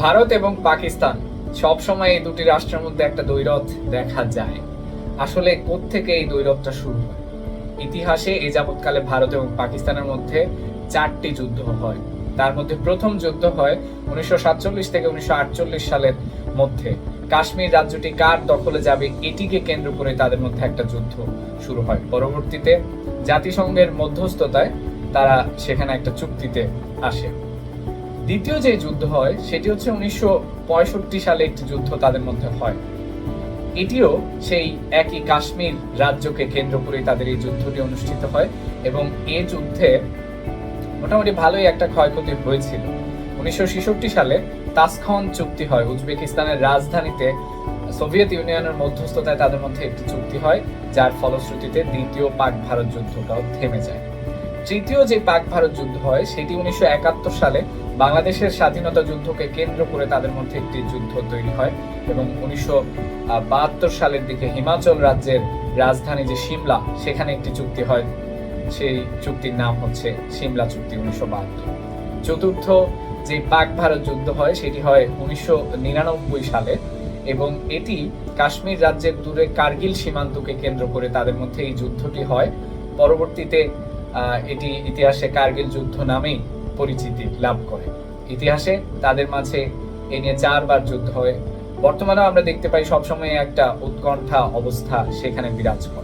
ভারত এবং পাকিস্তান সব সময় এই দুটি রাষ্ট্রের মধ্যে একটা দ্বৈরথ দেখা যায়। আসলে কোত্থেকে এই দ্বৈরথটা শুরু হয়? ইতিহাসে এ যাবৎকালে ভারত এবং পাকিস্তানের মধ্যে 4টি যুদ্ধ হয়। তার মধ্যে প্রথম যুদ্ধ হয় 1947 থেকে 1948 সালের মধ্যে। কাশ্মীর রাজ্যটি কার দখলে যাবে এটিকে কেন্দ্র করে তাদের মধ্যে একটা যুদ্ধ শুরু হয়। পরবর্তীতে জাতিসংঘের মধ্যস্থতায় তারা সেখানে একটা চুক্তিতে আসে। দ্বিতীয় যে যুদ্ধ হয় সেটি হচ্ছে 1965 সালে একটি যুদ্ধ তাদের মধ্যে হয়। এটিও সেই একই কাশ্মীর রাজ্যকে কেন্দ্র করে তাদের এই যুদ্ধটি অনুষ্ঠিত হয় এবং এই যুদ্ধে মোটামুটি ভালোই একটা ক্ষয়ক্ষতি হয়েছিল। 1966 সালে তাসখন চুক্তি হয়, উজবেকিস্তানের রাজধানীতে সোভিয়েত ইউনিয়নের মধ্যস্থতায় তাদের মধ্যে একটি চুক্তি হয়, যার ফলশ্রুতিতে দ্বিতীয় পাক ভারত যুদ্ধটাও থেমে যায়। তৃতীয় যে পাক ভারত যুদ্ধ হয় সেটি 1971 সালে বাংলাদেশের স্বাধীনতা যুদ্ধকে কেন্দ্র করে তাদের মধ্যে একটি যুদ্ধ তৈরি হয় এবং 1972 সালের দিকে হিমাচল রাজ্যের রাজধানী যে সিমলা সেখানে একটি চুক্তি হয়, সেই চুক্তির নাম হচ্ছে সিমলা চুক্তি 1972। চতুর্থ যে পাক ভারত যুদ্ধ হয় সেটি হয় 1999 সালে এবং এটি কাশ্মীর রাজ্যের দূরে কার্গিল সীমান্তকে কেন্দ্র করে তাদের মধ্যে এই যুদ্ধটি হয়। পরবর্তীতে এটি ইতিহাসে কার্গিল যুদ্ধ নামেই পরিচিতি লাভ করে। ইতিহাসে তাদের মাঝে এ নিয়ে 4বার যুদ্ধ হয়। বর্তমানেও আমরা দেখতে পাই সবসময় একটা উৎকণ্ঠা অবস্থা সেখানে বিরাজ করে।